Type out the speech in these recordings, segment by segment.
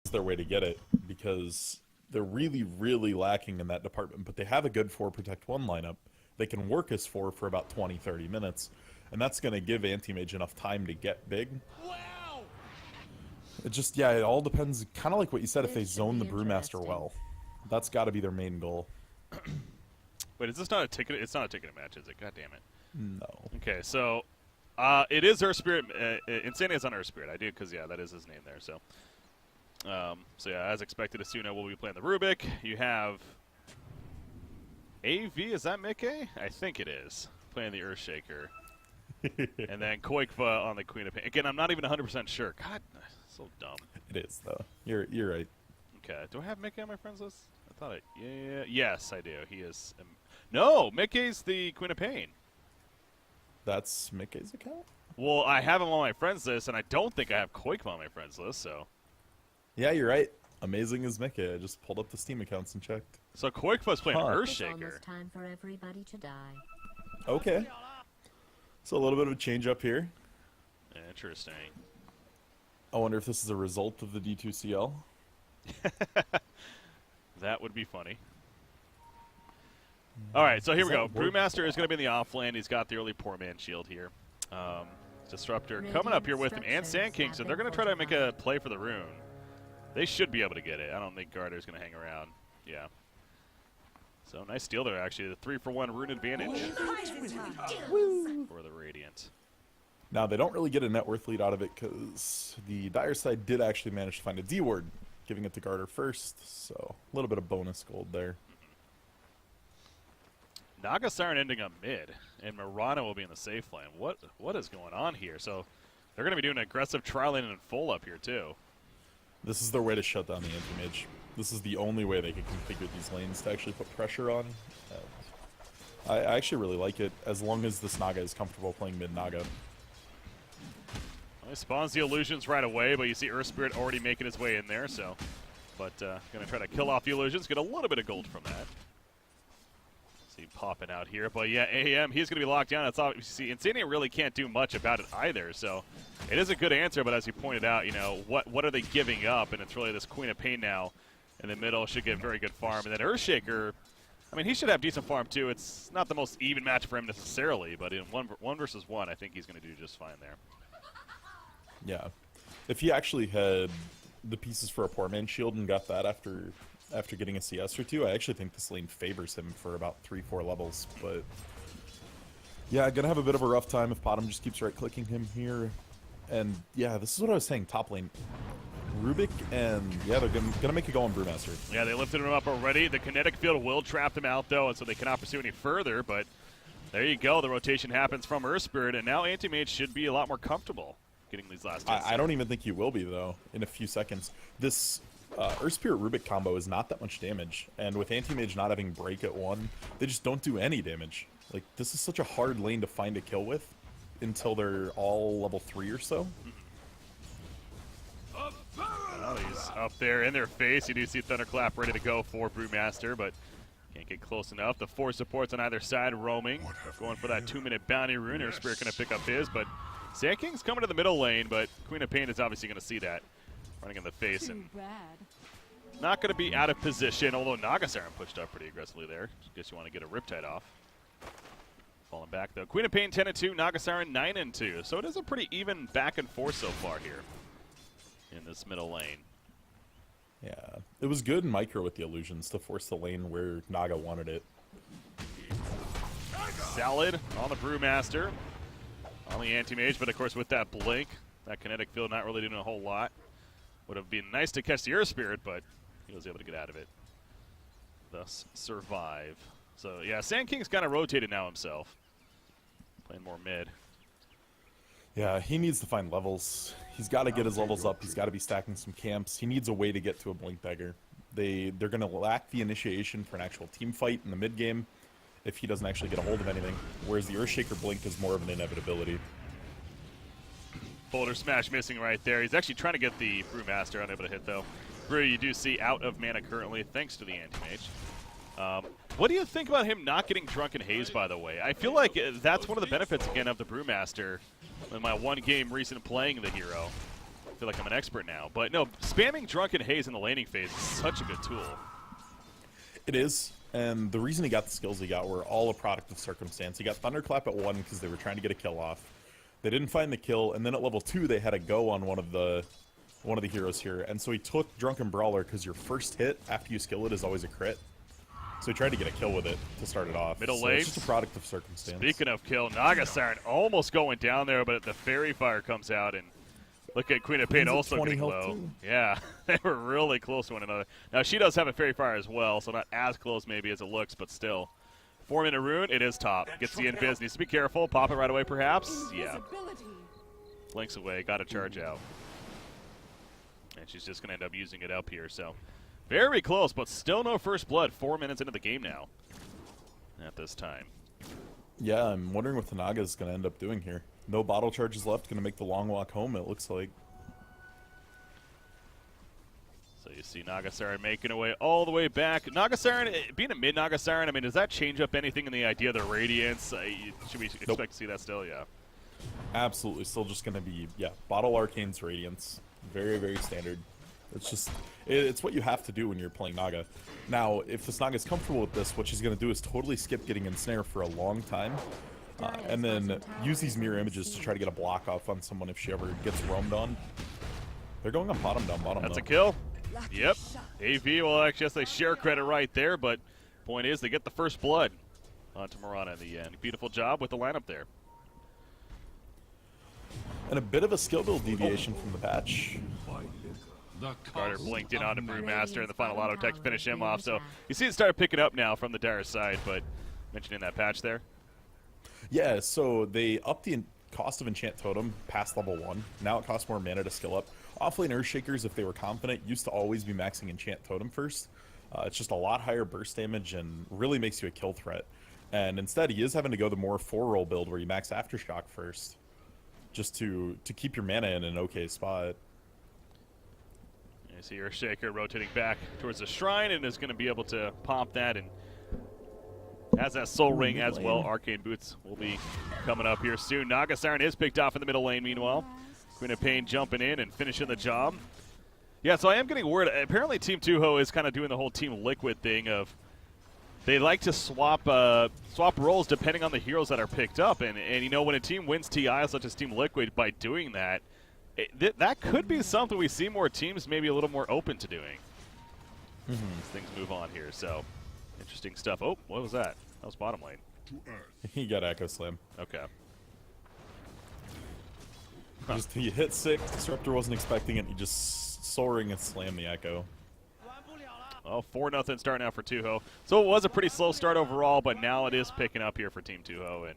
is their way to get it because they're really, really lacking in that department. But they have a good 4 Protect 1 lineup. They can work as 4 for about 20, 30 minutes. And that's going to give Anti-Mage enough time to get big. Wow. It just, yeah, it all depends. Kind of like what you said, if they zone the Brewmaster well. That's got to be their main goal. Wait, is this not a ticket? It's not a ticketed match, is it? God damn it. No. Okay, so it is Earth Spirit. Insania is on Earth Spirit. I do, because, yeah, that is his name there. So, yeah, as expected, Asuna will be playing the Rubik. You have AV, is that Micke? I think it is. Playing the Earthshaker. And then Koikva on the Queen of Pain. Again, I'm not even 100% sure. God, so dumb. It is, though. You're right. Okay, do I have Micke on my friends list? I thought I... Yeah, yes, I do. He is... no, Micke's the Queen of Pain. That's Micke's account? Well, I have him on my friends list, and I don't think I have Koikva on my friends list, so... Yeah, you're right. Amazing as Micke. I just pulled up the Steam accounts and checked. So Koikva's playing Huh. Earthshaker. It's almost time for everybody to die. Okay. So a little bit of a change up here. Interesting. I wonder if this is a result of the D2CL. That would be funny. All right, so here we go. Does that work? Brewmaster is going to be in the off lane. He's got the early poor man shield here. Disruptor coming up here with him, and Sand King, so they're going to try to make a play for the rune. They should be able to get it. I don't think Garter's going to hang around. Yeah. So nice steal there, actually. The 3-for-1 rune advantage for the Radiant. Now, they don't really get a net worth lead out of it because the Dire side did actually manage to find a D-ward, giving it to Garter first, so a little bit of bonus gold there. Naga Siren ending up mid, and Murano will be in the safe lane. What is going on here? So they're going to be doing aggressive trial lane and full up here, too. This is their way to shut down the anti-mage. This is the only way they can configure these lanes to actually put pressure on. I actually really like it, as long as this Naga is comfortable playing mid-Naga. Well, he spawns the illusions right away, but you see Earth Spirit already making his way in there, so... But going to try to kill off the illusions, get a little bit of gold from that. See popping out here, but yeah, AM, he's going to be locked down. That's all. You see, Insania really can't do much about it either, so it is a good answer, but as you pointed out, you know, what are they giving up? And it's really this Queen of Pain now in the middle, should get very good farm. And then Earthshaker, I mean, he should have decent farm too. It's not the most even match for him necessarily, but in one versus one, I think he's going to do just fine there. Yeah. If he actually had the pieces for a poor man shield and got that after getting a CS or two, I actually think this lane favors him for about 3-4 levels. But yeah, gonna have a bit of a rough time if Potom just keeps right-clicking him here. And yeah, this is what I was saying, top lane. Rubik and, yeah, they're gonna make a go on Brewmaster. Yeah, they lifted him up already. The kinetic field will trap them out, though, and so they cannot pursue any further. But there you go. The rotation happens from Earth Spirit, and now Anti-Mage should be a lot more comfortable getting these last hits. I don't even think he will be, though, in a few seconds. This Earth Spirit Rubik combo is not that much damage, and with Anti-Mage not having break at 1, they just don't do any damage. Like, this is such a hard lane to find a kill with until they're all level 3 or so. Well, he's up there in their face. You do see Thunderclap ready to go for Brewmaster, but can't get close enough. The 4 supports on either side roaming, going for that 2-minute bounty rune. Earth Spirit going to pick up his, but Sand King's coming to the middle lane, but Queen of Pain is obviously going to see that. Running in the face and not going to be out of position, although Naga Siren pushed up pretty aggressively there. Guess you want to get a Riptide off. Falling back, though. Queen of Pain 10-2, Naga Siren 9-2. So it is a pretty even back and forth so far here in this middle lane. Yeah, it was good in Micro with the illusions to force the lane where Naga wanted it. Salad on the Brewmaster. On the Anti-Mage, but of course with that blink, that kinetic field not really doing a whole lot. Would have been nice to catch the Earth Spirit, but he was able to get out of it. Thus survive. So yeah, Sand King's kind of rotated now himself. Playing more mid. Yeah, he needs to find levels. He's got to get his levels up. He's got to be stacking some camps. He needs a way to get to a Blink Dagger. They're going to lack the initiation for an actual team fight in the mid game if he doesn't actually get a hold of anything, whereas the Earthshaker Blink is more of an inevitability. Boulder Smash missing right there. He's actually trying to get the Brewmaster, unable to hit though. Brew, you do see out of mana currently, thanks to the Anti-Mage. What do you think about him not getting Drunken Haze, by the way? I feel like that's one of the benefits, again, of the Brewmaster in my one game recent playing the hero. feel like I'm an expert now. But no, spamming Drunken Haze in the laning phase is such a good tool. It is, and the reason he got the skills he got were all a product of circumstance. He got Thunderclap at 1 because they were trying to get a kill off. They didn't find the kill, and then at level 2 they had a go on one of the heroes here, and so he took Drunken Brawler because your first hit after you skill it is always a crit. So he tried to get a kill with it to start it off. Middle so lane. It's just a product of circumstance. Speaking of kill, Naga Siren almost going down there, but the Fairy Fire comes out, and look at Queen of Pain He's at also 20 getting health low. too. Yeah, they were really close to one another. Now, she does have a Fairy Fire as well, so not as close maybe as it looks, but still. 4-minute rune, it is top. Gets the invis, needs to be careful. Pop it right away, perhaps. Yeah. Blinks away, got to charge out. And she's just going to end up using it up here, so. Very close, but still no first blood. 4 minutes into the game now. At this time. Yeah, I'm wondering what the Naga is going to end up doing here. No bottle charges left, going to make the long walk home, it looks like. So you see Naga Siren making away all the way back. Naga Siren, being a mid Naga Siren, I mean, does that change up anything in the idea of the Radiance? Should we expect to see that still? Yeah. Absolutely, still just going to be, yeah, Bottle Arcane's Radiance. Very, very standard. It's just, it's what you have to do when you're playing Naga. Now, if this Naga's comfortable with this, what she's going to do is totally skip getting Ensnare for a long time, and then use these mirror images to try to get a block off on someone if she ever gets roamed on. They're going on bottom down bottom. That's though. a kill. Yep. AV will actually have to share credit right there, but point is they get the first blood onto Mirana in the end. Beautiful job with the lineup there. And a bit of a skill build deviation from the patch. Carter blinked in onto Brewmaster, and the final auto tech to finish him off. So you see it started picking up now from the Dire side, but mentioning that patch there. Yeah, so they upped the cost of Enchant Totem past level 1. Now it costs more mana to skill up. Offlane Earthshakers, if they were confident, used to always be maxing Enchant Totem first. It's just a lot higher burst damage and really makes you a kill threat. And instead, he is having to go the more 4-roll build where you max Aftershock first, just to keep your mana in an okay spot. You see Earthshaker rotating back towards the shrine and is going to be able to pop that, and has that soul ring as well. Arcane Boots will be coming up here soon. Naga Siren is picked off in the middle lane meanwhile. Queen of Pain jumping in and finishing the job. Yeah, so I am getting word. Apparently Team Tuho is kind of doing the whole Team Liquid thing of they like to swap roles depending on the heroes that are picked up. And you know, when a team wins TI such as Team Liquid, by doing that, that could be something we see more teams maybe a little more open to doing. As things move on here, so interesting stuff. Oh, what was that? That was bottom lane. He got Echo Slam. Okay. Just he hit sick, Disruptor wasn't expecting it, he just Soul Ring and slammed the Echo. Well, 4-0 starting out for Tuho. So it was a pretty slow start overall, but now it is picking up here for Team Tuho. And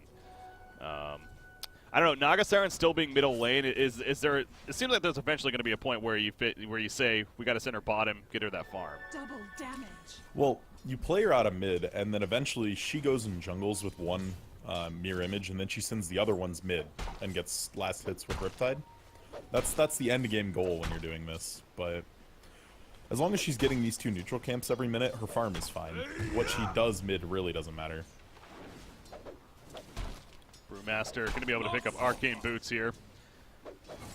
I don't know, Naga Siren still being middle lane. Is there? It seems like there's eventually going to be a point where you say we got to send her bottom, get her that farm. Double damage. Well, you play her out of mid, and then eventually she goes and jungles with one mirror image, and then she sends the other ones mid and gets last hits with Riptide. That's the end game goal when you're doing this. But as long as she's getting these 2 neutral camps every minute, her farm is fine. What she does mid really doesn't matter. Brewmaster going to be able to pick up Arcane Boots here.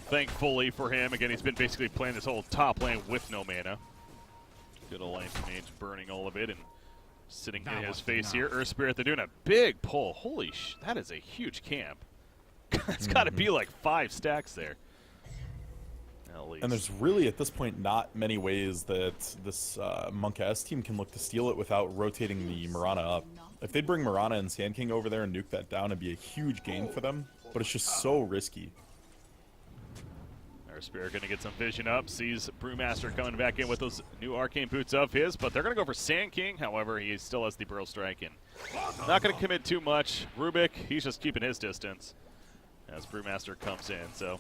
Thankfully for him, again, he's been basically playing this whole top lane with no mana. Good old lane mage burning all of it and sitting in his face here. Earth Spirit, they're doing a big pull. Holy that is a huge camp. It's got to be like 5 stacks there. At least. And there's really, at this point, not many ways that this MonkaS team can look to steal it without rotating the Mirana up. If they'd bring Mirana and Sand King over there and nuke that down, it'd be a huge gain for them, but it's just so risky. Earth Spirit going to get some vision up, sees Brewmaster coming back in with those new Arcane Boots of his, but they're going to go for Sand King. However, he still has the Burrow Strike in. Not going to commit too much. Rubik, he's just keeping his distance as Brewmaster comes in, so...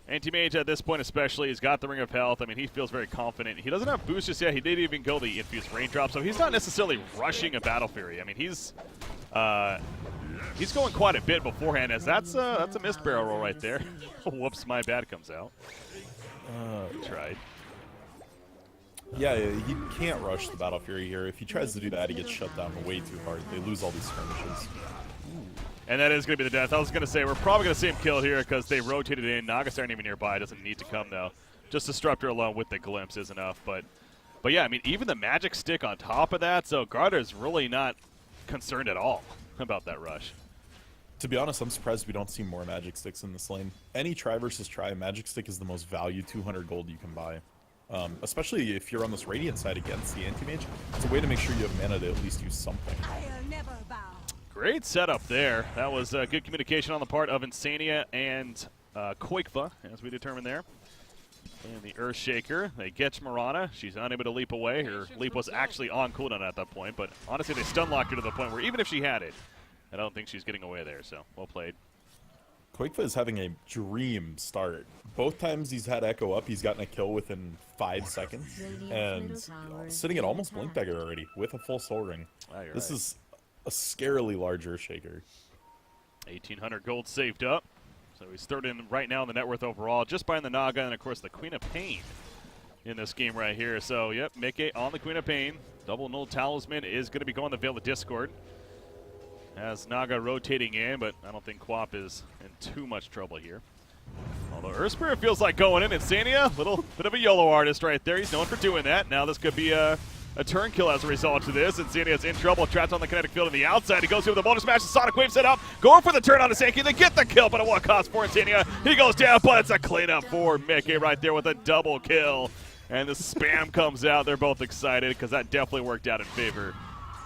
Anti-Mage at this point especially, he's got the Ring of Health. I mean, he feels very confident. He doesn't have boosts just yet. He didn't even go the Infused Raindrop, so he's not necessarily rushing a Battle Fury. I mean, he's going quite a bit beforehand, as that's a missed barrel roll right there. Whoops, my bad comes out. Tried. Yeah, he can't rush the Battle Fury here. If he tries to do that, he gets shut down way too hard. They lose all these skirmishes. And that is going to be the death. I was going to say, we're probably going to see him killed here because they rotated in. Naga's aren't even nearby. Doesn't need to come, though. Just Disruptor alone with the glimpse is enough. But yeah, I mean, even the magic stick on top of that, so Garter's really not concerned at all about that rush. To be honest, I'm surprised we don't see more magic sticks in this lane. Any try versus try, magic stick is the most value 200 gold you can buy. Especially if you're on this Radiant side against the anti-mage. It's a way to make sure you have mana to at least use something. I'll never bow. Great setup there. That was good communication on the part of Insania and Koikva, as we determined there. And the Earthshaker, they get Marana. She's unable to leap away. Her leap was actually on cooldown at that point, but honestly, they stun locked her to the point where even if she had it, I don't think she's getting away there, so well played. Koikva is having a dream start. Both times he's had Echo up, he's gotten a kill within 5 seconds. And sitting at almost Blink Dagger already, with a full Soul Ring. This is a scarily large Earthshaker. 1,800 gold saved up. So he's third in right now in the net worth overall, just behind the Naga and, of course, the Queen of Pain in this game right here. So, yep, Micke on the Queen of Pain. Double Null Talisman is going to be going to Veil of Discord. As Naga rotating in, but I don't think Quap is in too much trouble here. Although Earth Spirit feels like going in. Insania, little bit of a YOLO artist right there. He's known for doing that. Now this could be a turn kill as a result of this. Insania's in trouble, trapped on the kinetic field on the outside. He goes through with a Boulder Smash, the Sonic Wave set up, going for the turn on the Sankey. They get the kill, but at what cost for Insania? He goes down, but it's a cleanup for Micke right there with a double kill. And the spam comes out. They're both excited because that definitely worked out in favor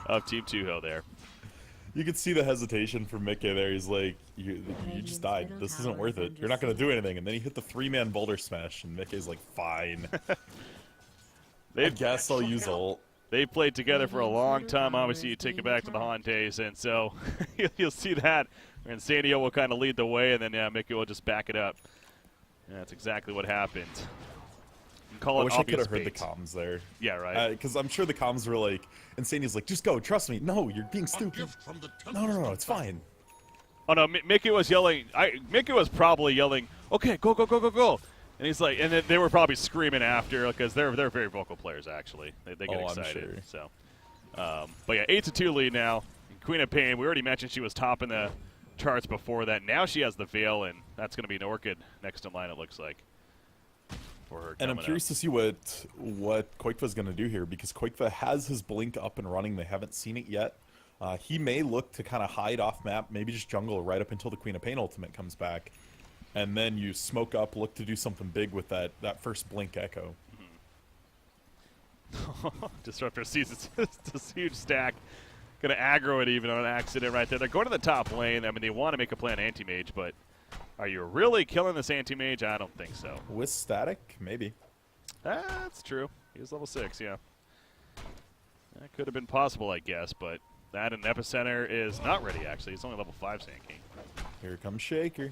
of Team Tuho there. You could see the hesitation from Micke there. He's like, you just died. This isn't worth it. You're not going to do anything. And then he hit the 3-man Boulder Smash, and Micke's like, fine. I guess I'll use ult. They've played together for a long time. Obviously, you take it back to the Han days, and so you'll see that. And Insania will kind of lead the way, and then Micke will just back it up. And that's exactly what happened. I wish I could have heard the comms there. Yeah, right. Because I'm sure the comms were like, Insania's like, just go, trust me. No, you're being stupid. No, it's fine. Oh no, Micke was yelling. Micke was probably yelling, okay, go, go, go, go, go. And he's like, and then they were probably screaming after because they're very vocal players actually. They get excited. I'm sure. So, but yeah, 8-2 lead now. Queen of Pain. We already mentioned she was top in the charts before that. Now she has the Veil, and that's going to be an Orchid next in line. It looks like. For her and I'm curious to see what Koikva's going to do here because Koikva has his Blink up and running. They haven't seen it yet. He may look to kind of hide off map, maybe just jungle right up until the Queen of Pain ultimate comes back. And then you smoke up, look to do something big with that first Blink Echo. Disruptor sees this huge stack. Going to aggro it even on accident right there. They're going to the top lane. I mean, they want to make a play on Anti-Mage, but are you really killing this Anti-Mage? I don't think so. With static? Maybe. That's true. He was level 6, yeah. That could have been possible, I guess, but that and Epicenter is not ready, actually. It's only level 5 Sand King. Here comes Shaker.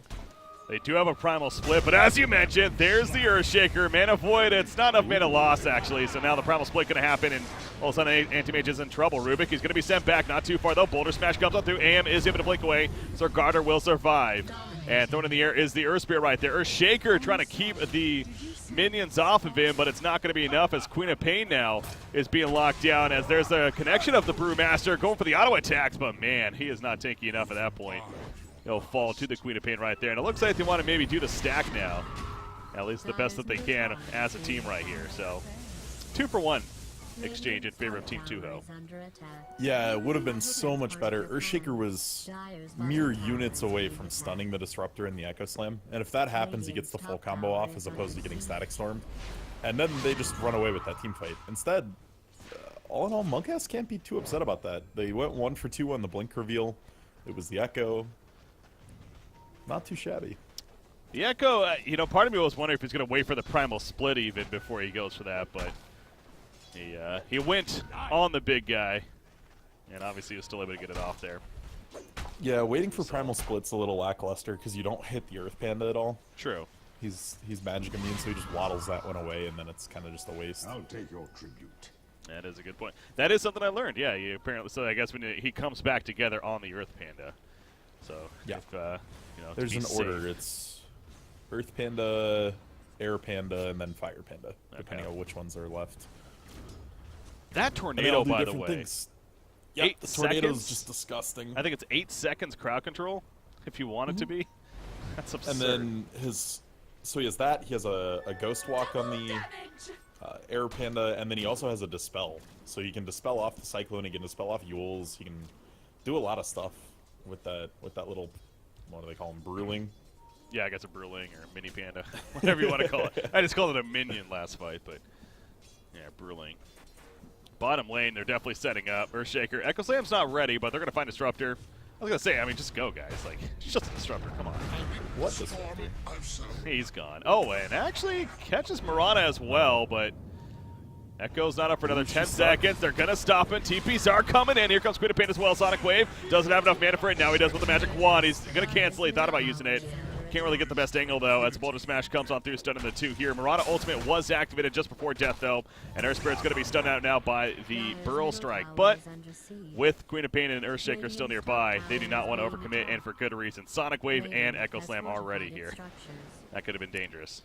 They do have a primal split, but as you mentioned, there's the Earthshaker. Mana Void, it's not enough mana loss, actually, so now the primal split going to happen, and all of a sudden Anti-Mage is in trouble. Rubik is going to be sent back, not too far, though. Boulder Smash comes up through. AM is able to blink away, so Garter will survive. And thrown in the air is the Earth Spirit right there. Earthshaker trying to keep the minions off of him, but it's not going to be enough as Queen of Pain now is being locked down as there's the connection of the Brewmaster going for the auto attacks, but man, he is not taking enough at that point. He'll fall to the Queen of Pain right there. And it looks like they want to maybe do the stack now. At least the best that they can as a team right here. So 2-for-1 exchange in favor of Team Tuho. Yeah, it would have been so much better. Earthshaker was mere units away from stunning the Disruptor in the Echo Slam. And if that happens, he gets the full combo off as opposed to getting Static Stormed. And then they just run away with that team fight. Instead, all in all, MonkaS can't be too upset about that. They went 1 for 2 on the Blink reveal. It was the Echo. Not too shabby. The Echo, part of me was wondering if he's going to wait for the primal split even before he goes for that, but he went on the big guy, and obviously he was still able to get it off there. Yeah, waiting for primal split's a little lackluster because you don't hit the Earth Panda at all. True. He's magic immune, so he just waddles that one away, and then it's kind of just a waste. I'll take your tribute. That is a good point. That is something I learned. Yeah, apparently. So I guess when he comes back together on the Earth Panda. So yeah. If, there's an order. It's Earth Panda, Air Panda, and then Fire Panda, depending on which ones are left. That tornado, by the way. Things. Yeah, 8 the tornado is seconds. just disgusting. I think it's 8 seconds crowd control, if you want it to be. That's absurd. And then so he has that. He has a ghost walk on the air panda, and then he also has a dispel. So he can dispel off the cyclone. He can dispel off Yules. He can do a lot of stuff with that little, what do they call him, Bruling. Yeah, I guess a Bruling or a mini panda, whatever you want to call it. I just called it a minion last fight, but yeah, Bruling. Bottom lane, they're definitely setting up. Earthshaker. Echo Slam's not ready, but they're going to find Disruptor. I was going to say, I mean, just go, guys. Like, it's just a Disruptor. Come on. What Disruptor? He's gone. Oh, and actually catches Mirana as well, but Echo's not up for another 10 seconds. They're going to stop it. TPs are coming in. Here comes Queen of Pain as well. Sonic Wave doesn't have enough mana for it. Now he does with the Magic Wand. He's going to cancel it. He thought about using it. Can't really get the best angle, though, as Boulder Smash comes on through, stunning the 2 here. Mirana Ultimate was activated just before death, though, and Earth Spirit's going to be stunned out now by the Burl Strike. But with Queen of Pain and Earthshaker still nearby, they do not want to overcommit, and for good reason. Sonic Wave and Echo Slam already here. That could have been dangerous.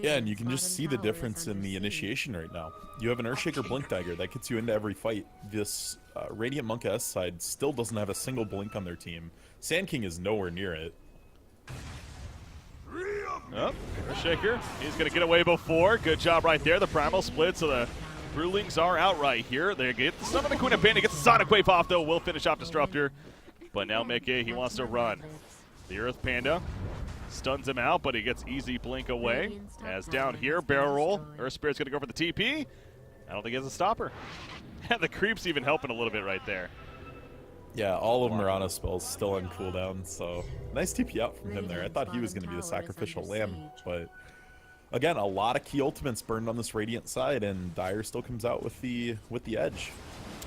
Yeah, and you can just see the difference in the initiation right now. You have an Earthshaker Blink Dagger that gets you into every fight. This Radiant MonkaS side still doesn't have a single blink on their team. Sand King is nowhere near it. Oh, Earthshaker, he's going to get away before. Good job right there. The Primal split, so the Brewlings are out right here. They get the stun on the Queen of Pain. He gets the Sonic Wave off, though. Will finish off Disruptor. But now Micke, he wants to run. The Earth Panda stuns him out, but he gets easy blink away. As down here, barrel roll. Earth Spirit's going to go for the TP. I don't think he has a stopper. And the creep's even helping a little bit right there. Yeah, all of Mirana's spells still on cooldown, so nice TP out from him there. I thought he was going to be the sacrificial lamb, but again, a lot of key ultimates burned on this Radiant side, and Dire still comes out with the edge.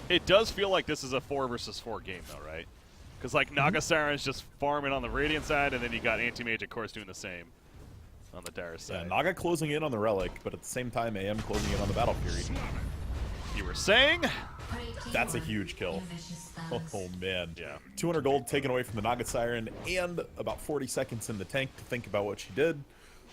It does feel like this is a 4 versus 4 game, though, right? Because like Naga Siren's just farming on the Radiant side, and then you got Anti-Mage, of course, doing the same on the Dire side. Yeah, Naga closing in on the Relic, but at the same time, AM closing in on the Battle Fury. You were saying? That's a huge kill. Oh man. Yeah. 200 gold taken away from the Naga Siren, and about 40 seconds in the tank to think about what she did.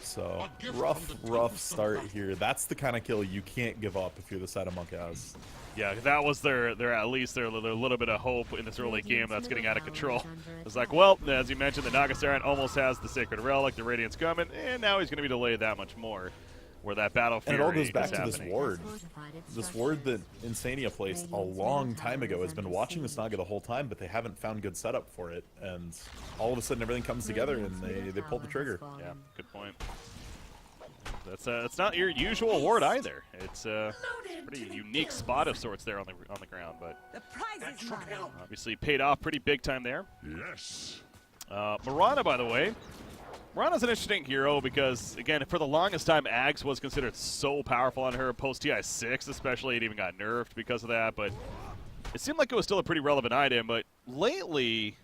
So, rough start here. That's the kind of kill you can't give up if you're the side of MonkaS. Yeah, that was their at least their little bit of hope in this early game that's getting out of control. It's like, well, as you mentioned, the Naga Siren almost has the Sacred Relic, the Radiant's coming, and now he's going to be delayed that much more. Where that Battle Fury And it all goes back is to happening. this ward. This ward that Insania placed a long time ago has been watching this Naga the whole time, but they haven't found good setup for it. And all of a sudden everything comes together and they pulled the trigger. Yeah, good point. That's it's not your usual ward either. It's a pretty unique spot of sorts there on the ground, but The prize is mine. obviously paid off pretty big time there. Yes. Mirana, by the way. Mirana's an interesting hero because, again, for the longest time, Ags was considered so powerful on her. Post-TI6 especially, it even got nerfed because of that, but it seemed like it was still a pretty relevant item, but lately,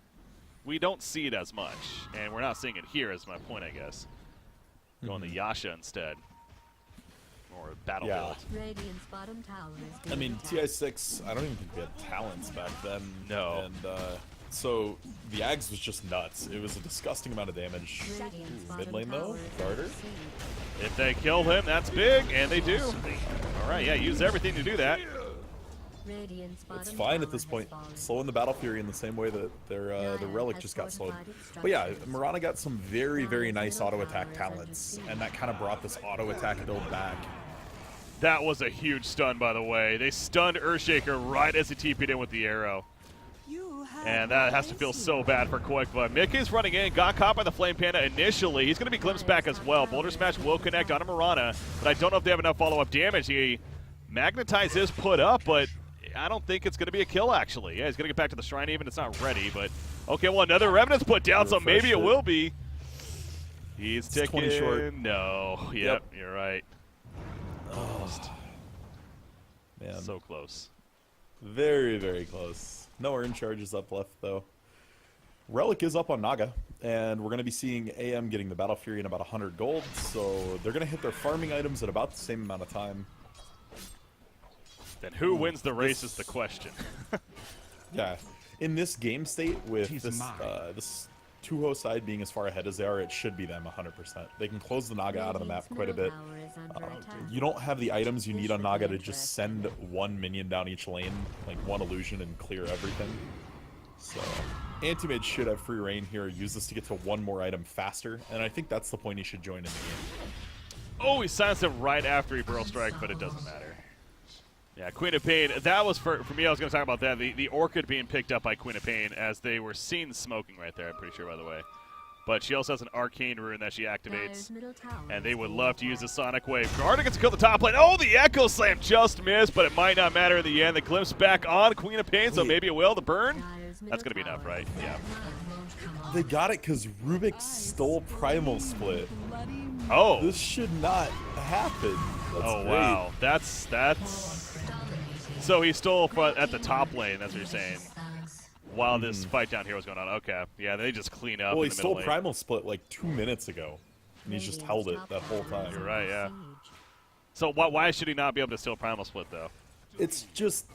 we don't see it as much, and we're not seeing it here is my point, I guess. Going to Yasha instead. Or Battlefield. Radiant's bottom tower is I mean, being attacked. TI6, I don't even think we had talents back then. No. And so the Ags was just nuts. It was a disgusting amount of damage. Radiant's Ooh, bottom mid lane though, tower is Garter. under siege. If they kill him, that's big, and they do. All right, yeah, use everything to do that. Radiant's It's bottom fine tower at this has point. fallen. Slowing the Battle Fury in the same way that their the Relic just got slowed. But yeah, Mirana got some very nice auto attack talents, and that kind of brought this auto attack build back. That was a huge stun, by the way. They stunned Earthshaker right as he TP'd in with the arrow. And that has to feel so bad for Quick, but Micke's running in, got caught by the Flame Panda initially. He's going to be glimpsed back as well. Boulder Smash will connect on a Mirana, but I don't know if they have enough follow-up damage. He Magnetize is put up, but I don't think it's going to be a kill, actually. Yeah, he's going to get back to the Shrine even. It's not ready, but okay, well, another Revenant's put down, so maybe it will be. He's ticking. 20 short. No. Yep, you're right. Almost. Man, So close. very close. No urn charges up left though. Relic is up on Naga, and we're going to be seeing AM getting the Battle Fury in about 100 gold, so they're going to hit their farming items at about the same amount of time. Then who wins the race is the question. Yeah, in this game state with this Tuho side being as far ahead as they are, it should be them 100%. They can close the Naga out of the map quite a bit. You don't have the items you need on Naga to just send one minion down each lane, like one illusion, and clear everything. So, Anti-Mage should have free reign here, use this to get to one more item faster, and I think that's the point he should join in the game. Oh, he silenced him right after he Burrow Strike, but it doesn't matter. Yeah, Queen of Pain, that was for me, I was going to talk about that. The Orchid being picked up by Queen of Pain as they were seen smoking right there, I'm pretty sure, by the way. But she also has an Arcane Rune that she activates, and they would love to use the Sonic Wave. Garda gets to kill the top lane. Oh, the Echo Slam just missed, but it might not matter in the end. The glimpse back on Queen of Pain, so maybe it will. The burn? That's going to be enough, right? Yeah. They got it because Rubik stole Primal Split. Oh. This should not happen. That's great. Wow. That's... So he stole at the top lane, that's what you're saying, while this fight down here was going on. Okay. Yeah, they just clean up Well, in he the middle stole lane. Primal Split like 2 minutes ago, and he's just held it that whole time. You're right, yeah. So why should he not be able to steal Primal Split, though? It's just...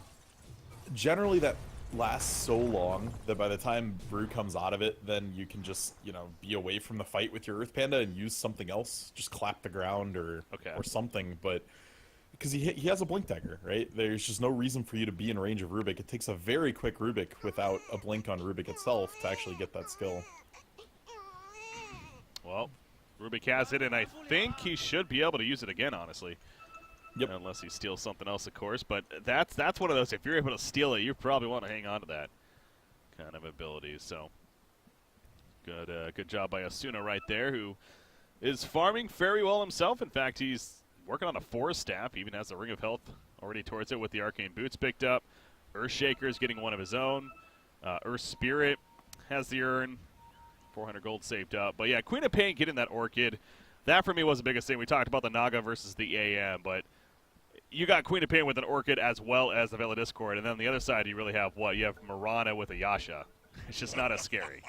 Generally that lasts so long that by the time Brew comes out of it, then you can just, you know, be away from the fight with your Earth Panda and use something else. Just clap the ground or something, but... Because he has a Blink Dagger, right? There's just no reason for you to be in range of Rubik. It takes a very quick Rubik without a blink on Rubik itself to actually get that skill. Well, Rubik has it, and I think he should be able to use it again, honestly. Yep. Unless he steals something else, of course. But that's one of those, if you're able to steal it, you probably want to hang on to that kind of ability. So, good job by Asuna right there, who is farming very well himself. In fact, he's working on a Forest Staff, even has the Ring of Health already towards it with the Arcane Boots picked up. Earthshaker's getting one of his own. Earth Spirit has the urn. 400 gold saved up. But yeah, Queen of Pain getting that Orchid. That for me was the biggest thing. We talked about the Naga versus the AM, but you got Queen of Pain with an Orchid as well as the Veil of Discord. And then on the other side, you really have what? You have Mirana with a Yasha. It's just not as scary.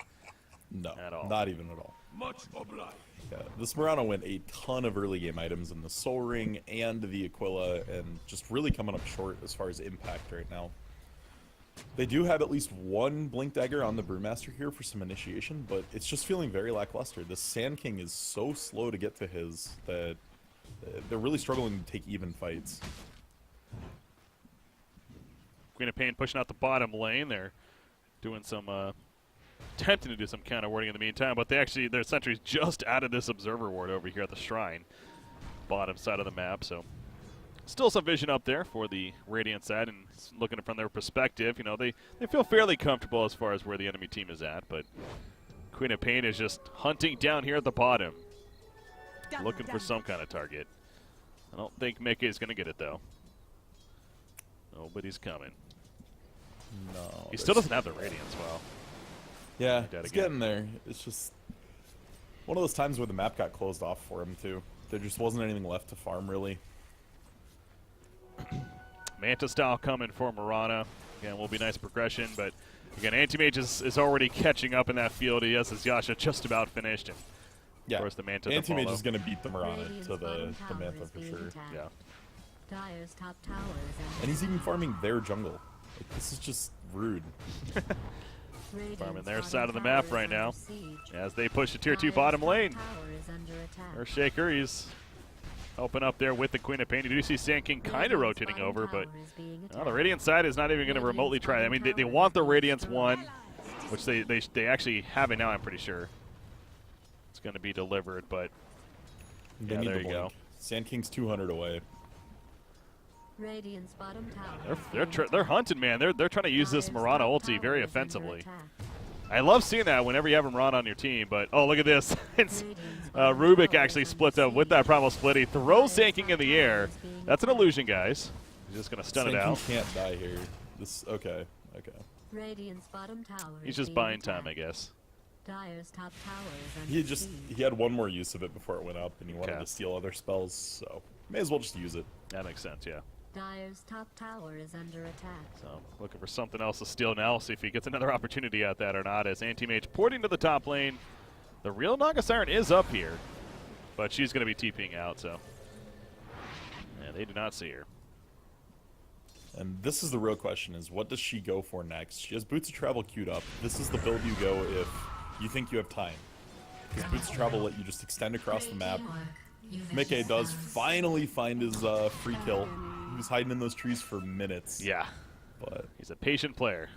No, at all. Not even at all. Much obliged. Yeah, this Mirana went a ton of early game items in the Soul Ring and the Aquila, and just really coming up short as far as impact right now. They do have at least one Blink Dagger on the Brewmaster here for some initiation, but it's just feeling very lackluster. The Sand King is so slow to get to his that they're really struggling to take even fights. Queen of Pain pushing out the bottom lane. They're doing some attempting to do some counter warding in the meantime, but their sentry's just out of this observer ward over here at the shrine, bottom side of the map. So still some vision up there for the Radiant side, and looking from their perspective, you know, they feel fairly comfortable as far as where the enemy team is at. But Queen of Pain is just hunting down here at the bottom, looking for some kind of target. I don't think Micke is going to get it though. Nobody's coming. No, he still doesn't have the Radiance. Well. Yeah, it's getting there. It's just one of those times where the map got closed off for him, too. There just wasn't anything left to farm, really. Manta style coming for Mirana. Again, will be nice progression, but again, Anti-Mage is already catching up in that field. He has his Yasha just about finished. And yeah, of course, the Manta Anti-Mage is going to beat the Mirana to the Manta for sure. Yeah. And he's even farming their jungle. Like, this is just rude. Farming their side of the map right now as they push the tier 2 bottom lane. Earthshaker, he's helping up there with the Queen of Pain. You do see Sand King kind of rotating over, but the Radiant side is not even going to remotely try. I mean, they want the Radiance 1, which they actually have it now, I'm pretty sure. It's going to be delivered, but yeah, there you go. Sand King's 200 away. Radiant's bottom tower. They're hunting, man. They're trying to use this Mirana ulti very offensively. I love seeing that whenever you have a Mirana on your team, but oh, look at this. Rubik actually splits up with that Primal Split. He throws Sand King in the air. That's an illusion, guys. He's just going to stun it out. Sand King can't die here. Okay. Radiant's bottom tower. He's just buying time, I guess. Dire's top tower is he had one more use of it before it went up, and he wanted to steal other spells, so may as well just use it. That makes sense, yeah. Dire's top tower is under attack. So looking for something else to steal now. See if he gets another opportunity at that or not. As Anti-Mage porting to the top lane. The real Naga Siren is up here, but she's going to be TPing out. So yeah, they do not see her. And this is the real question: is what does she go for next? She has Boots of Travel queued up. This is the build you go if you think you have time. Because Boots Travel let you just extend across the map. Micke does finally find his free kill. He was hiding in those trees for minutes. Yeah. But he's a patient player.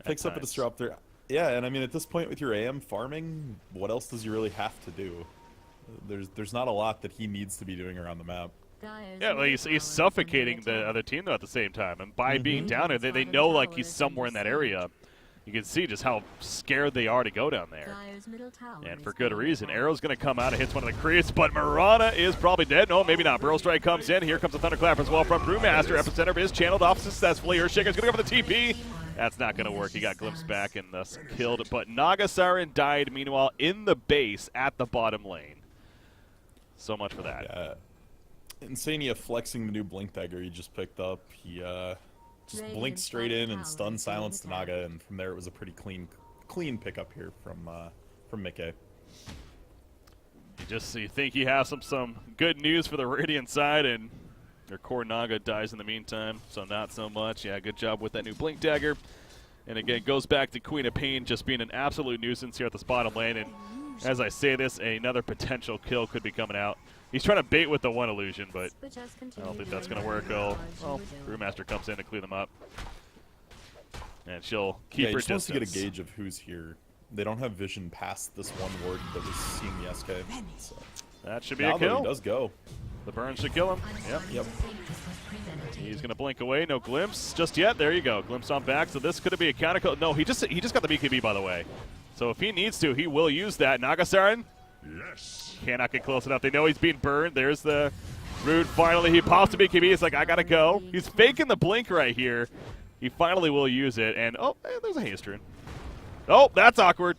Picks up a disruptor. Yeah, and I mean, at this point with your AM farming, what else does he really have to do? There's not a lot that he needs to be doing around the map. Yeah, well, he's suffocating the other team, though, at the same time. And by being down there, they know, like, he's somewhere in that area. You can see just how scared they are to go down there. And for good reason. Arrow's going to come out and hits one of the creeps, but Mirana is probably dead. No, maybe not. Burrow Strike comes in. Here comes the Thunderclap as well from Brewmaster. Epicenter is channeled off successfully. Earthshaker's going to go for the TP. That's not going to work. He got glimpsed back and thus killed. But Naga Siren died, meanwhile, in the base at the bottom lane. So much for that. Yeah. Insania flexing the new Blink Dagger he just picked up. He just blinked straight in and stunned silenced Naga, and from there it was a pretty clean pickup here from Micke. You think you have some good news for the Radiant side, and their core Naga dies in the meantime, so not so much. Yeah, good job with that new Blink Dagger. And again, goes back to Queen of Pain just being an absolute nuisance here at this bottom lane. And as I say this, another potential kill could be coming out. He's trying to bait with the one illusion, but I don't think that's going to work. Well, Brewmaster comes in to clean them up. And she'll keep her distance. Supposed to get a gauge of who's here. They don't have vision past this one ward that was seeing the SK. So. That should be a kill. He does go. The burn should kill him. Yep. He's going to blink away. No glimpse just yet. There you go. Glimpse on back. So this could be a counter kill. No, he just got the BKB, by the way. So if he needs to, he will use that. Naga Siren? Yes. Cannot get close enough. They know he's being burned. There's the root. Finally, he pops the BKB. He's like, I got to go. He's faking the blink right here. He finally will use it. And, oh, there's a haste rune. Oh, that's awkward.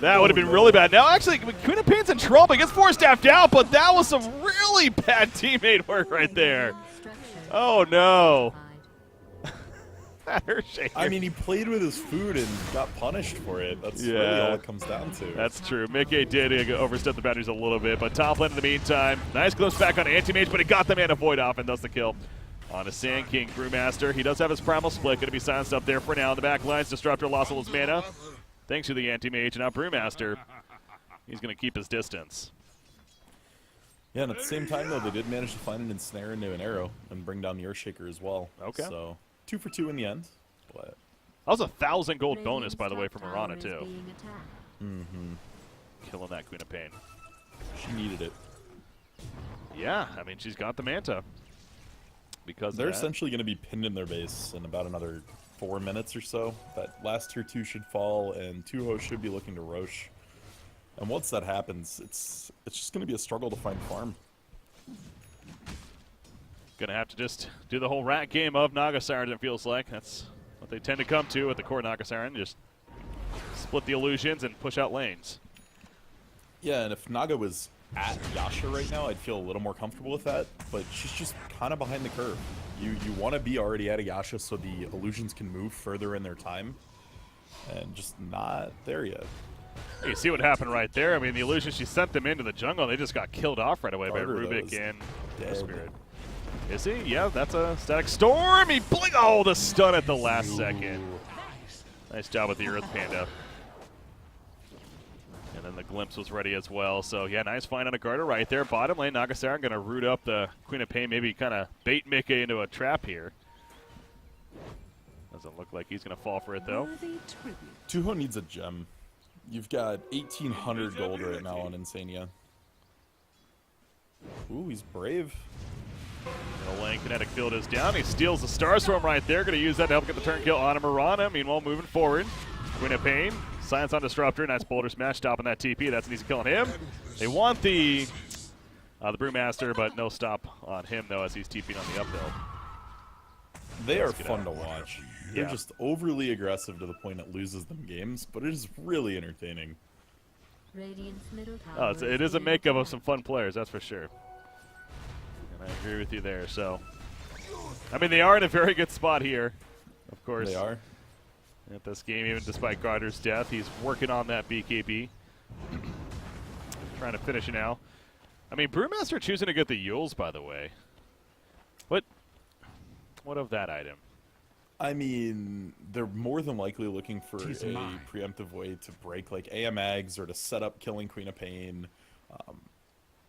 That would have been really bad. Now, actually, Queen of Pain's in trouble. He gets force-staffed out, but that was some really bad teammate work right there. Oh, no. I mean, he played with his food and got punished for it. That's really all it comes down to. That's true. Micke did overstep the boundaries a little bit, but top lane in the meantime. Nice glimpse back on Anti-Mage, but he got the Mana Void off and does the kill. On a Sand King, Brewmaster. He does have his Primal Split. Going to be silenced up there for now. In the back lines, Disruptor lost all his mana. Thanks to the Anti-Mage. And now Brewmaster, he's going to keep his distance. Yeah, and at the same time, though, they did manage to find an ensnare into an arrow and bring down the Earthshaker as well. Okay. So 2 for 2 in the end. But that was 1,000 gold bonus, by the way, from Mirana, too. Killing that Queen of Pain. She needed it. Yeah, I mean, she's got the Manta. Because they're essentially going to be pinned in their base in about another 4 minutes or so. That last tier 2 should fall, and Tuho should be looking to Roche. And once that happens, it's just going to be a struggle to find farm. Gonna have to just do the whole rat game of Naga Siren, it feels like. That's what they tend to come to with the core Naga Siren. Just split the illusions and push out lanes. Yeah, and if Naga was at Yasha right now, I'd feel a little more comfortable with that, but she's just kind of behind the curve. You want to be already at a Yasha so the illusions can move further in their time, and just not there yet. You see what happened right there? I mean, the illusions, she sent them into the jungle, and they just got killed off right away by Rubik and the Spirit. Is he? Yeah, that's a Static Storm. He blink. Oh, the stun at the last second. Nice job with the Earth Panda. And then the Glimpse was ready as well. So, yeah, nice find on a Garter right there. Bottom lane, Naga Siren going to root up the Queen of Pain, maybe kind of bait Micke into a trap here. Doesn't look like he's going to fall for it, though. Tuho needs a gem. You've got 1,800 gold right now on Insania. Ooh, he's brave. The lane kinetic field is down. He steals the Star Storm right there. Going to use that to help get the turn kill on Mirana. Meanwhile, moving forward. Queen of Pain. Silence on Disruptor. Nice Boulder Smash stopping that TP. That's an easy kill on him. They want the Brewmaster, but no stop on him, though, as he's TPing on the uphill. They are fun to watch. They're just overly aggressive to the point it loses them games, but it is really entertaining. Oh, it is a makeup of some fun players, that's for sure. And I agree with you there. So, I mean, they are in a very good spot here, of course. They are. At this game, even despite Garter's death, he's working on that BKB. Trying to finish it now. I mean, Brewmaster choosing to get the Yules, by the way. What of that item? I mean, they're more than likely looking for a preemptive way to break like AM Ags or to set up killing Queen of Pain.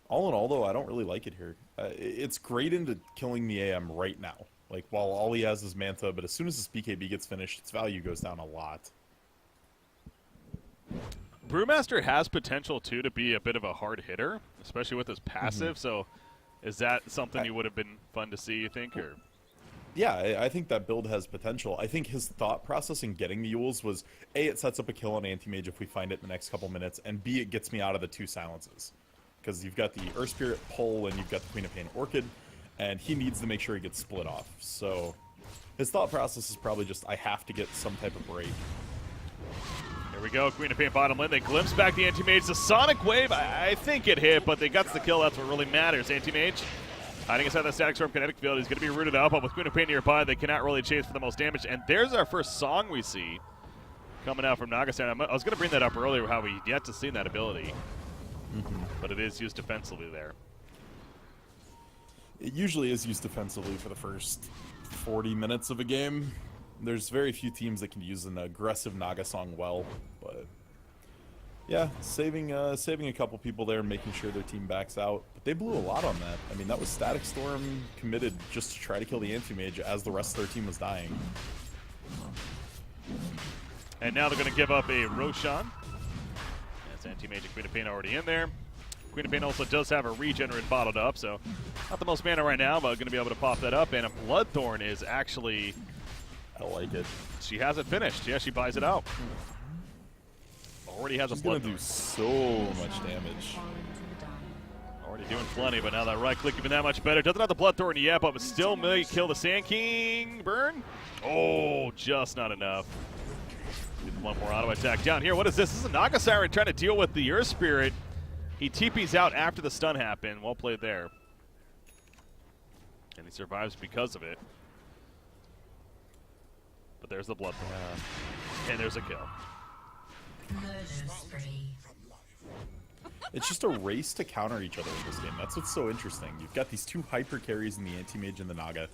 All in all, though, I don't really like it here. It's great into killing the AM right now. Like, while all he has is Manta, but as soon as his BKB gets finished, its value goes down a lot. Brewmaster has potential, too, to be a bit of a hard hitter, especially with his passive. So is that something you would have been fun to see, you think? Or Yeah, I think that build has potential. I think his thought process in getting the Yules was, A, it sets up a kill on Anti-Mage if we find it in the next couple minutes, and B, it gets me out of the 2 silences. Because you've got the Earth Spirit pull and you've got the Queen of Pain Orchid, and he needs to make sure he gets split off. So his thought process is probably just, I have to get some type of break. Here we go, Queen of Pain bottom lane. They glimpse back the Anti-Mage. The Sonic Wave, I think it hit, but they got the kill. That's what really matters. Anti-Mage hiding inside the Static Storm kinetic field. He's going to be rooted up, but with Queen of Pain nearby, they cannot really chase for the most damage. And there's our first song we see coming out from MonkaS. I was going to bring that up earlier, how we yet to see that ability. But it is used defensively there. It usually is used defensively for the first 40 minutes of a game. There's very few teams that can use an aggressive Naga song well, but yeah, saving a couple people there, making sure their team backs out. But they blew a lot on that. I mean, that was Static Storm committed just to try to kill the Anti-Mage as the rest of their team was dying. And now they're going to give up a Roshan. That's Anti-Mage and Queen of Pain already in there. Queen of Pain also does have a Regenerate bottled up, so not the most mana right now, but going to be able to pop that up. And a Bloodthorn is actually... I like it. She has it finished. Yeah, she buys it out. Already has a Bloodthorn. She's going to do so much damage. Already doing plenty, but now that right click even that much better. Doesn't have the Bloodthorn yet, but still may kill the Sand King. Burn. Oh, just not enough. Get one more auto attack down here. What is this? This is a Naga Siren trying to deal with the Earth Spirit. He TP's out after the stun happened. Well played there. And he survives because of it. But there's the Bloodthorn. And there's a kill. It's just a race to counter each other in this game. That's what's so interesting. You've got these 2 hyper carries in the Anti-Mage and the Naga,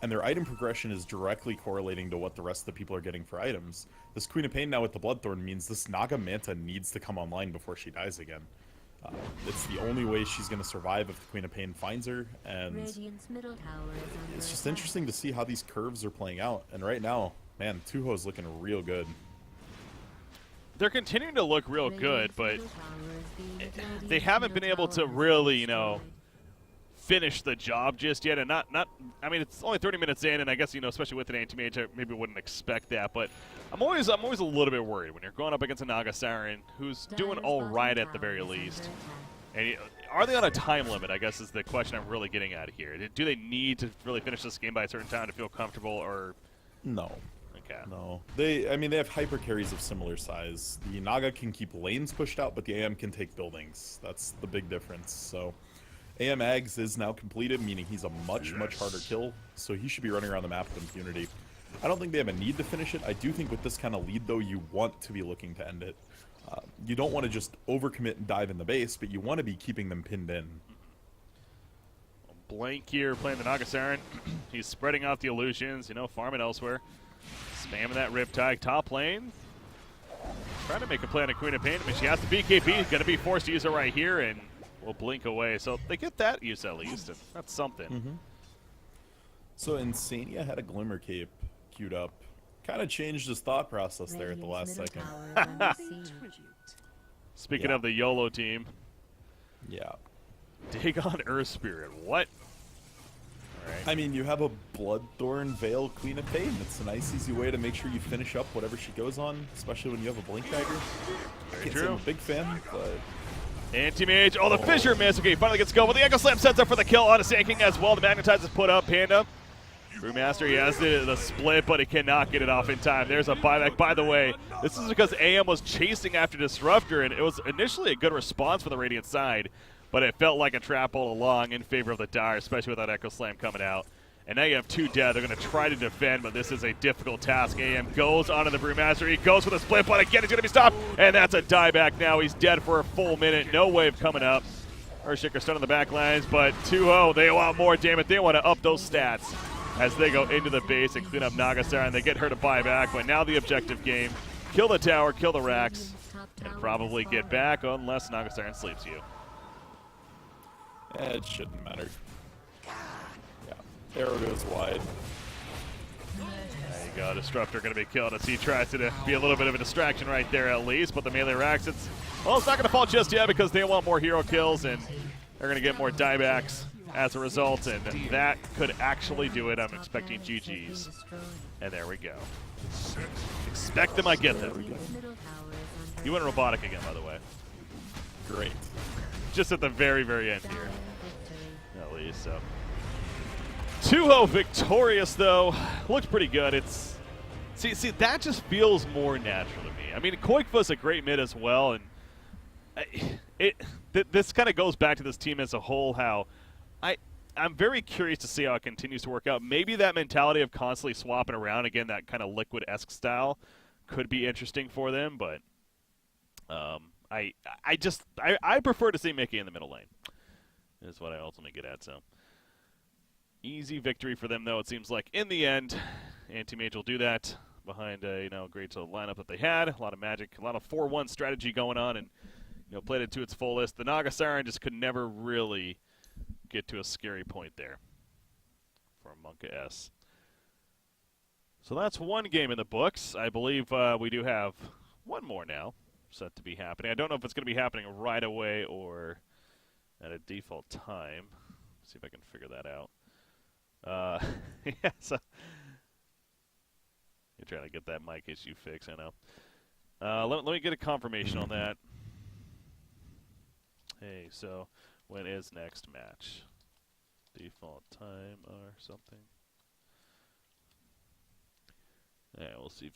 and their item progression is directly correlating to what the rest of the people are getting for items. This Queen of Pain now with the Bloodthorn means this Naga Manta needs to come online before she dies again. It's the only way she's going to survive if the Queen of Pain finds her, and it's just interesting to see how these curves are playing out. And right now, man, Tuho's looking real good. They're continuing to look real good, but they haven't been able to really, you know, finish the job just yet. And not I mean, it's only 30 minutes in, and I guess, you know, especially with an Anti-Mage, I maybe wouldn't expect that. But I'm always a little bit worried when you're going up against a Naga Siren who's doing all right at the very least. And are they on a time limit, I guess, is the question I'm really getting at here. Do they need to really finish this game by a certain time to feel comfortable, or? No. Okay. No. They have hyper carries of similar size. The Naga can keep lanes pushed out, but the AM can take buildings. That's the big difference. So AM Ags is now completed, meaning he's a much harder kill, so he should be running around the map with impunity. I don't think they have a need to finish it. I do think with this kind of lead, though, you want to be looking to end it. You don't want to just overcommit and dive in the base, but you want to be keeping them pinned in. Blank here playing the Naga Siren. He's spreading out the illusions, you know, farming elsewhere. Spamming that Riptide top lane. Trying to make a play on a Queen of Pain. I mean, she has the BKB. He's going to be forced to use it right here, and will blink away. So they get that use at least, and that's something. So Insania had a Glimmer Cape queued up. Kind of changed his thought process there at the last second. Speaking of the YOLO team. Yeah. Dagon Earth Spirit. What? Right. I mean, you have a Bloodthorn Veil Queen of Pain. It's a nice, easy way to make sure you finish up whatever she goes on, especially when you have a Blink Dagger. Very true. I'm a big fan, but... Anti-Mage. Oh, the Fissure miss. Okay, finally gets go. But the Echo Slam sets up for the kill on a Sand King as well. The Magnetize is put up. Panda. Brewmaster, he has the split, but he cannot get it off in time. There's a buyback. By the way, this is because AM was chasing after Disruptor, and it was initially a good response for the Radiant side, but it felt like a trap all along in favor of the Dire, especially with that Echo Slam coming out. And now you have 2 dead. They're going to try to defend, but this is a difficult task. AM goes onto the Brewmaster. He goes for the split, but again, he's going to be stopped, and that's a dieback now. He's dead for a full minute. No wave coming up. Earthshaker stun on the back lines, but Tuho, they want more, damn it. They want to up those stats. as they go into the base and clean up Nagasar, and they get her to buy back. But now the objective game, kill the tower, kill the racks, and probably get back unless Nagasar sleeps you. It shouldn't matter. Yeah, arrow goes wide. There you go, Disruptor going to be killed as he tries to be a little bit of a distraction right there at least, but the melee racks, it's not going to fall just yet because they want more hero kills and they're going to get more diebacks as a result, and that could actually do it. I'm expecting GGs. And there we go. Expect them, I get them. You went robotic again, by the way. Great. Just at the very, very end here. At least, so. Tuho victorious, though. Looks pretty good. It's see, that just feels more natural to me. I mean, Koikva's a great mid as well, and this kind of goes back to this team as a whole, how I'm very curious to see how it continues to work out. Maybe that mentality of constantly swapping around, again, that kind of Liquid-esque style, could be interesting for them, but I prefer to see Micke in the middle lane, is what I ultimately get at. So easy victory for them, though, it seems like in the end. Anti-Mage will do that behind a great lineup that they had. A lot of magic, a lot of 4-1 strategy going on, and played it to its fullest. The Nagasar just could never really get to a scary point there for MonkaS. So that's one game in the books. I believe we do have one more now set to be happening. I don't know if it's going to be happening right away or at a default time. Let's see if I can figure that out. Yeah, so you're trying to get that mic issue fixed, I know. Let me get a confirmation on that. Hey, so when is next match? Default time or something? Yeah, we'll see if